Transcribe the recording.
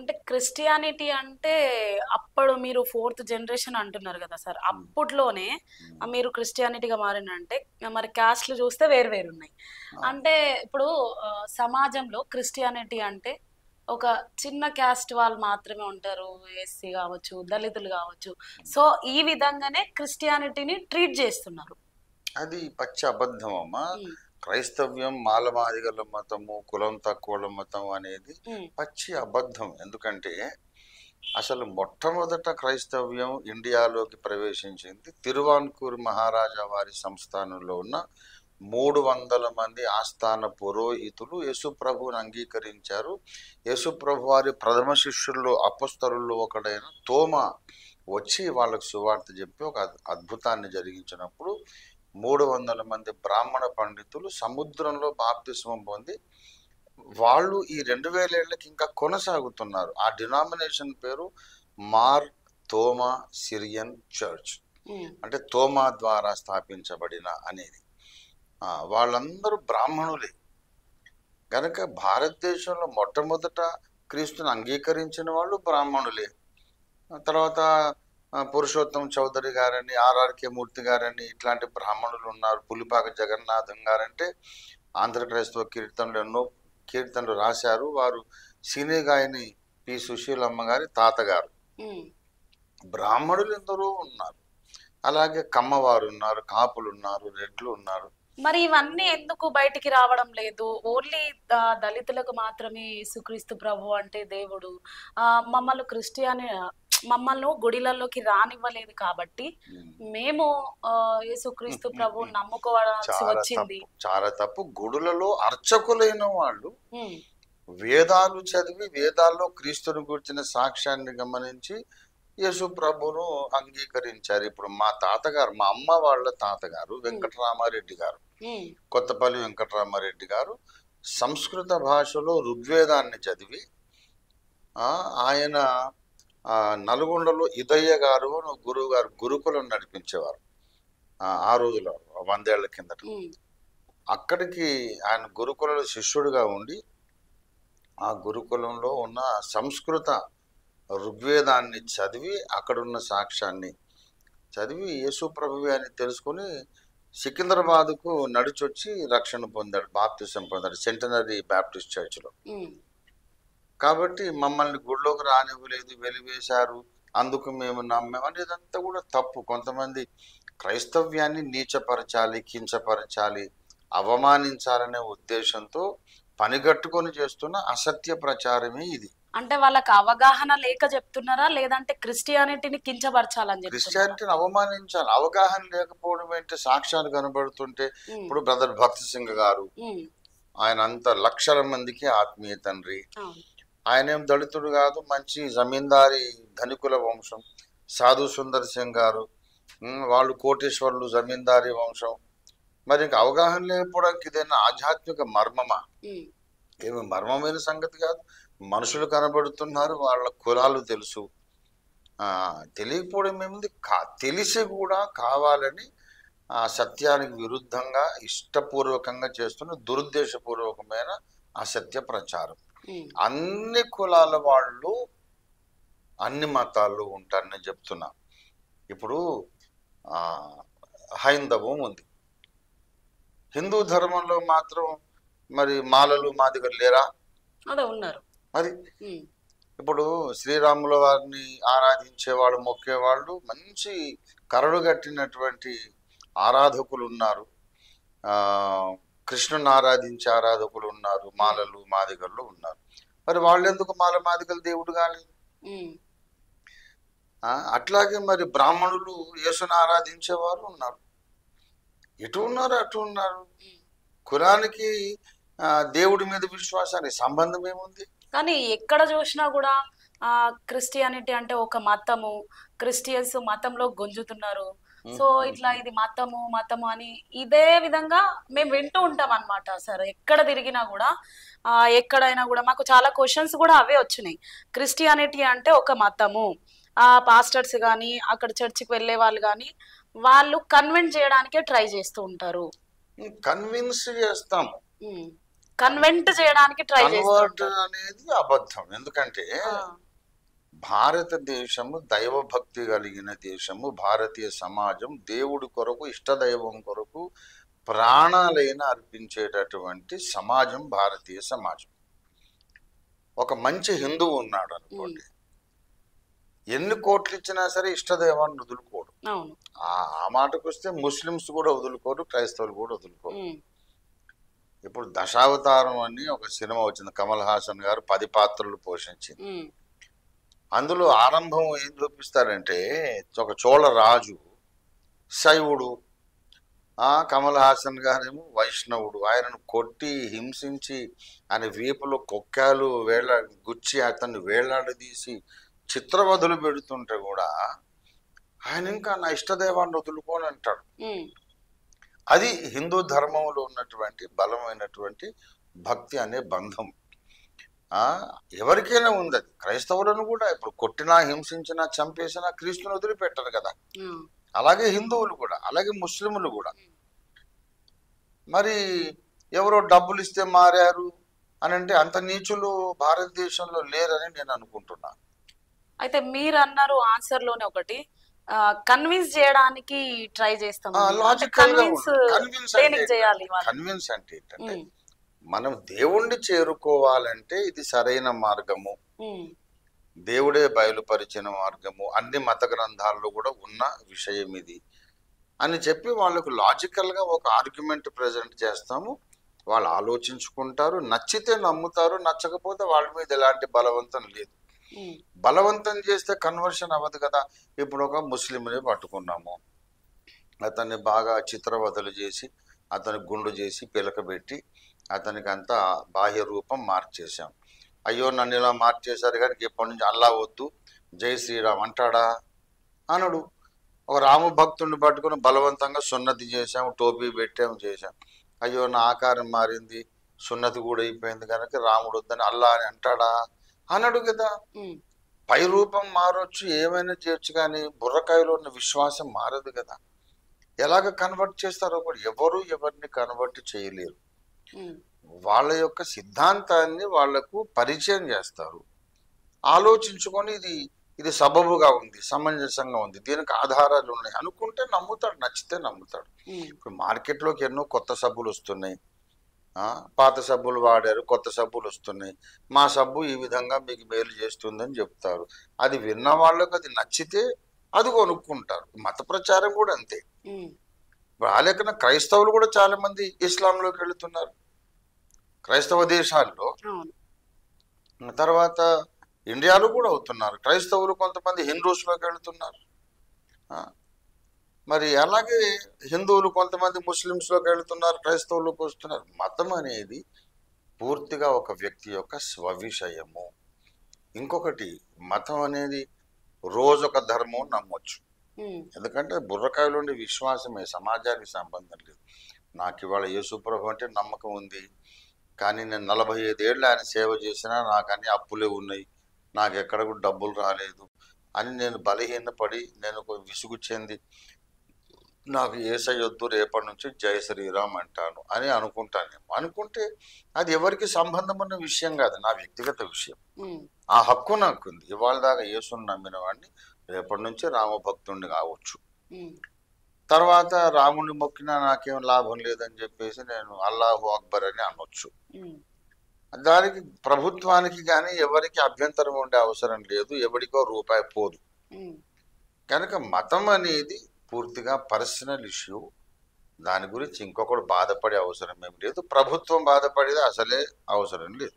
అంటే క్రిస్టియానిటీ అంటే అప్పుడు మీరు ఫోర్త్ జనరేషన్ అంటున్నారు కదా సార్. ఉమ్, అప్పట్లోనే ఉమ్, మీరు క్రిస్టియానిటీగా మారినంటే మరి క్యాస్ట్లు చూస్తే వేరు వేరు ఉన్నాయి. అవును. అంటే ఇప్పుడు సమాజంలో క్రిస్టియానిటీ అంటే ఒక చిన్న క్యాస్ట్ వాళ్ళు మాత్రమే ఉంటారు. ఎస్సీ కావచ్చు, దళితులు కావచ్చు. సో ఈ విధంగానే క్రిస్టియానిటీని ట్రీట్ చేస్తున్నారు. అది పచ్చి అబద్ధం అమ్మా. ఉమ్, క్రైస్తవ్యం మాలమాదిగల మతము, కులం తక్కువల మతం అనేది ఉమ్, పచ్చి అబద్ధం. ఎందుకంటే అసలు మొట్టమొదట క్రైస్తవ్యం ఇండియాలోకి ప్రవేశించింది తిరువాన్కూర్ మహారాజా వారి సంస్థానంలో ఉన్న 300 మంది ఆస్థాన పురోహితులు యేసుప్రభువుని అంగీకరించారు. యేసుప్రభు వారి ప్రథమ శిష్యుల్లో అపొస్తలుల్లో ఒకడైన తోమా వచ్చి వాళ్ళకు సువార్త చెప్పి ఒక అద్భుతాన్ని జరిగించినప్పుడు 300 మంది బ్రాహ్మణ పండితులు సముద్రంలో బాప్తిస్మం పొంది వాళ్ళు ఈ 2000 ఏళ్ళకి ఇంకా కొనసాగుతున్నారు. ఆ డినామినేషన్ పేరు మార్ తోమా సిరియన్ చర్చ్, ఉమ్, అంటే తోమా ద్వారా స్థాపించబడిన అనేది. వాళ్ళందరూ బ్రాహ్మణులే. కనుక భారతదేశంలో మొట్టమొదట క్రీస్తుని అంగీకరించిన వాళ్ళు బ్రాహ్మణులే. తర్వాత పురుషోత్తం చౌదరి గారని, ఆర్ఆర్కే మూర్తి గారని ఇట్లాంటి బ్రాహ్మణులు ఉన్నారు. పులిపాక జగన్నాథం గారంటే ఆంధ్ర క్రైస్తవ కీర్తనలు ఎన్నో కీర్తనలు రాశారు. వారు సినీ గాయని పి సుశీలమ్మ గారి తాతగారు. ఉమ్. బ్రాహ్మణులు ఎందరో ఉన్నారు. అలాగే కమ్మవారు ఉన్నారు, కాపులు ఉన్నారు, రెడ్లు ఉన్నారు. మరి ఇవన్నీ ఎందుకు బయటికి రావడం లేదు? ఓన్లీ దళితులకు మాత్రమే యేసుక్రీస్తు ప్రభు అంటే దేవుడు. మమ్మల్ని మమ్మల్ని గుడిలలోకి రానివ్వలేదు కాబట్టి ఉమ్. మేము యేసుక్రీస్తు ప్రభువుని నమ్ముకోవాల్సి చాలా వచ్చింది. తప్పు, చాలా తప్పు. గుడులలో అర్చకులైన వాళ్ళు ఉమ్, వేదాలు చదివి వేదాల్లో క్రీస్తుని గురించిన సాక్ష్యాన్ని గమనించి యేసు ప్రభును అంగీకరించారు. ఇప్పుడు మా తాతగారు, మా అమ్మ వాళ్ళ తాతగారు వెంకటరామారెడ్డి గారు, ఉమ్, కొత్తపల్లి వెంకటరామారెడ్డి గారు సంస్కృత భాషలో ఋగ్వేదాన్ని చదివి ఆయన నల్గొండలో ఇదయ్య గారు గురువు గారు గురుకులం నడిపించేవారు. ఆ రోజులో 100 ఏళ్ల కిందట ఉమ్, అక్కడికి ఆయన గురుకులలో శిష్యుడిగా ఉండి ఆ గురుకులంలో ఉన్న సంస్కృత ఋగ్వేదాన్ని చదివి అక్కడున్న సాక్ష్యాన్ని చదివి యేసు ప్రభువే అని తెలుసుకుని సికింద్రాబాద్కు నడిచొచ్చి రక్షణ పొందాడు, బాప్తిజం పొందాడు సెంటనరీ బ్యాప్టిస్ట్ చర్చ్లో. ఉమ్. కాబట్టి మమ్మల్ని గుడిలోకి రానివ్వలేదు, వెలివేశారు, అందుకు మేము నమ్మాం అంటే ఇదంతా కూడా తప్పు. కొంతమంది క్రైస్తవ్యాన్ని నీచపరచాలి, కించపరచాలి, అవమానించాలనే ఉద్దేశంతో పనిగట్టుకొని చేస్తున్న అసత్య ప్రచారమే ఇది. అంటే వాళ్ళకి అవగాహన లేక చెప్తున్నారా, లేదంటే క్రిస్టియానిటీని కించపరచాలని చెప్తున్నారా? క్రిస్టియానిటీని అవమానించాలి. అవగాహన లేకపోవడం ఏంటి? సాక్ష్యాలు కనబడుతుంటే ఉమ్, ఇప్పుడు బ్రదర్ భక్త్ సింగ్ గారు, ఉమ్, ఆయన అంత లక్షల మందికి ఆత్మీయ తండ్రి. అవును. ఆయన ఏం దళితుడు కాదు, మంచి జమీందారీ ధనికుల వంశం. సాధు సుందర్ సింగ్ గారు వాళ్ళు కోటేశ్వర్లు, జమీందారీ వంశం. మరి ఇంకా అవగాహన లేకపోవడానికి ఇదైనా ఆధ్యాత్మిక మర్మమా? ఉమ్, ఏమి మర్మమైన సంగతి కాదు. మనుషులు కనబడుతున్నారు, వాళ్ళ కులాలు తెలుసు. తెలియకపోవడం ఏముంది? తెలిసి కూడా కావాలని ఆ సత్యానికి విరుద్ధంగా ఇష్టపూర్వకంగా చేస్తున్న దురుద్దేశపూర్వకమైన అసత్య ప్రచారం. ఉమ్, అన్ని కులాల వాళ్ళు అన్ని మతాల్లో ఉంటారని చెప్తున్నా. ఇప్పుడు హైందవం ఉంది, హిందూ ధర్మంలో మాత్రం మరి మాలలు మాదిగలు లేరా? అదే ఉన్నారు. మరి ఉమ్, ఇప్పుడు శ్రీరాముల వారిని ఆరాధించేవాళ్ళు, మొక్కేవాళ్ళు, మంచి కరడుగట్టినటువంటి ఆరాధకులు ఉన్నారు. కృష్ణుని ఆరాధించే ఆరాధకులు ఉన్నారు, మాలలు మాదిగళ్ళు ఉన్నారు. మరి వాళ్ళు ఎందుకు మాల మాదిగలు దేవుడు కాలేదు? ఉమ్, అట్లాగే మరి బ్రాహ్మణులు యేసుని ఆరాధించేవారు ఉన్నారు. ఇటు ఉన్నారు, అటు ఉన్నారు. కులానికి దేవుడి మీద విశ్వాసానికి సంబంధం ఏముంది? కానీ ఎక్కడ చూసినా కూడా క్రిస్టియానిటీ అంటే ఒక మతము, క్రిస్టియన్స్ మతంలో గుంజుతున్నారు. సో ఇట్లా ఇది మతము మతము అని ఇదే విధంగా మేము వింటూ ఉంటాం అన్నమాట సార్. ఎక్కడ తిరిగినా కూడా ఎక్కడైనా కూడా మాకు చాలా క్వశ్చన్స్ కూడా అవే వచ్చినాయి. క్రిస్టియానిటీ అంటే ఒక మతము, పాస్టర్స్ కానీ అక్కడ చర్చికి వెళ్ళే వాళ్ళు కానీ వాళ్ళు కన్విన్స్ చేయడానికే ట్రై చేస్తూ ఉంటారు. కన్విన్స్ చేస్తాం, కన్వెంట్ చేయడానికి ట్రై కన్వర్ట్ చేస్తారు. అనేది అబద్ధం. ఎందుకంటే భారతదేశము దైవభక్తి కలిగిన దేశము. భారతీయ సమాజం దేవుడి కొరకు, ఇష్టదైవం కొరకు ప్రాణాలైన అర్పించేటటువంటి సమాజం భారతీయ సమాజం. ఒక మంచి హిందువు ఉన్నాడు అనుకోండి, ఎన్ని కోట్లు ఇచ్చినా సరే ఇష్టదైవాన్ని వదులుకోడు. ఆ మాటకు వస్తే ముస్లిమ్స్ కూడా వదులుకోరు, క్రైస్తవులు కూడా వదులుకోరు. ఇప్పుడు దశావతారం అని ఒక సినిమా వచ్చింది, కమల్ హాసన్ గారు 10 పాత్రలు పోషించింది. అందులో ఆరంభం ఏం చూపిస్తారంటే, ఒక చోళ రాజు శైవుడు, కమల్ హాసన్ గారేమో వైష్ణవుడు. ఆయనను కొట్టి హింసించి ఆయన వీపులో కొక్కాలు గుచ్చి అతన్ని వేలాడదీసి చిత్రవధులు పెడుతుంటే కూడా ఆయన ఇంకా నా ఇష్టదైవాన్ని వదులుకోని అంటాడు. అది హిందూ ధర్మంలో ఉన్నటువంటి బలమైనటువంటి భక్తి అనే బంధం. ఎవరికైనా ఉంది అది. క్రైస్తవులను కూడా ఇప్పుడు కొట్టినా, హింసించినా, చంపేసినా క్రీస్తుని వదిలిపెట్టరు కదా. అలాగే హిందువులు కూడా, అలాగే ముస్లింలు కూడా. మరి ఎవరో డబ్బులు ఇస్తే మారారు అని అంటే అంత నీచులు భారతదేశంలో లేరని నేను అనుకుంటున్నా. అయితే మీరు అన్నారు ఆన్సర్ లోనే ఒకటి, కన్విన్స్ చేయడానికి ట్రై చేస్తాం. కన్విన్స్ అంటే ఏంటంటే, మనం దేవుణ్ణి చేరుకోవాలంటే ఇది సరైన మార్గము, దేవుడే బయలుపరిచిన మార్గము, అన్ని మత గ్రంథాల్లో కూడా ఉన్న విషయం ఇది అని చెప్పి వాళ్ళకు లాజికల్ గా ఒక ఆర్గ్యుమెంట్ ప్రజెంట్ చేస్తాము. వాళ్ళు ఆలోచించుకుంటారు, నచ్చితే నమ్ముతారు, నచ్చకపోతే వాళ్ళ మీద ఎలాంటి బలవంతం లేదు. బలవంతం చేస్తే కన్వర్షన్ అవ్వదు కదా. ఇప్పుడు ఒక ముస్లింని పట్టుకున్నాము, అతన్ని బాగా చిత్రవధలు చేసి, అతని గుండు చేసి పిలకబెట్టి అతనికి అంతా బాహ్య రూపం మార్చేశాం. అయ్యో నన్ను ఇలా మార్చేశారు కానీ ఎప్పటి నుంచి అల్లా వద్దు జై శ్రీరామ్ అంటాడా? అనడు. ఒక రాము భక్తుడిని పట్టుకుని బలవంతంగా సున్నతి చేశాం, టోపీ పెట్టాం, చేశాం. అయ్యో నా ఆకారం మారింది, సున్నతి కూడా అయిపోయింది కనుక రాముడు వద్దని అల్లా అని అంటాడా? అనడు కదా. పై రూపం మారొచ్చు, ఏమైనా చేయొచ్చు, కానీ బుర్రకాయలో ఉన్న విశ్వాసం మారదు కదా. ఎలాగ కన్వర్ట్ చేస్తారో కూడా ఎవరు ఎవరిని కన్వర్ట్ చేయలేరు. వాళ్ళ యొక్క సిద్ధాంతాన్ని వాళ్లకు పరిచయం చేస్తారు, ఆలోచించుకొని ఇది సబబుగా ఉంది, సమంజసంగా ఉంది, దీనికి ఆధారాలు ఉన్నాయి అనుకుంటే నమ్ముతాడు, నచ్చితే నమ్ముతాడు. ఇప్పుడు మార్కెట్లోకి ఎన్నో కొత్త సబ్బులు వస్తున్నాయి, పాత సబ్బులు వాడారు, కొత్త సబ్బులు వస్తున్నాయి, మా సబ్బు ఈ విధంగా మీకు మేలు చేస్తుందని చెప్తారు. అది విన్న వాళ్ళకు అది నచ్చితే అది కొనుక్కుంటారు. మత ప్రచారం కూడా అంతే. ఇప్పుడు ఆ లెక్కన క్రైస్తవులు కూడా చాలా మంది ఇస్లాంలోకి వెళుతున్నారు, క్రైస్తవ దేశాల్లో. తర్వాత ఇండియాలో కూడా అవుతున్నారు క్రైస్తవులు. కొంతమంది హిందూస్లోకి వెళుతున్నారు. మరి అలాగే హిందువులు కొంతమంది ముస్లిమ్స్లోకి వెళుతున్నారు, క్రైస్తవులకు వస్తున్నారు. మతం అనేది పూర్తిగా ఒక వ్యక్తి యొక్క స్వవిషయము. ఇంకొకటి, మతం అనేది రోజొక ధర్మం నమ్మొచ్చు. ఎందుకంటే బుర్రకాయలు ఉండే విశ్వాసమే, సమాజానికి సంబంధం లేదు. నాకు ఇవాళ యేసుప్రభు అంటే నమ్మకం ఉంది, కానీ నేను 45 ఏళ్ళు ఆయన సేవ చేసినా నాకు అన్ని అప్పులే ఉన్నాయి, నాకు ఎక్కడ కూడా డబ్బులు రాలేదు అని నేను బలహీనపడి నేను విసుగు చెంది నాకు యేసయ్య వద్దు, రేపటి నుంచి జై శ్రీరామ్ అంటాను అని అనుకుంటానేమో. అనుకుంటే అది ఎవరికి సంబంధం ఉన్న విషయం కాదు, నా వ్యక్తిగత విషయం. ఆ హక్కు నాకు ఉంది. ఇవాళ దాకా యేసుని నమ్మిన వాడిని రేపటి నుంచి రామభక్తుడిని కావచ్చు. తర్వాత రాముని మొక్కినా నాకేం లాభం లేదని చెప్పేసి నేను అల్లాహు అక్బర్ అని అనొచ్చు. దానికి ప్రభుత్వానికి కానీ ఎవరికి అభ్యంతరం ఉండే అవసరం లేదు, ఎవరికో రూపాయి పోదు. కనుక మతం అనేది పూర్తిగా పర్సనల్ ఇష్యూ. దాని గురించి ఇంకొకటి బాధపడే అవసరం ఏం లేదు, ప్రభుత్వం బాధపడేది అసలే అవసరం లేదు.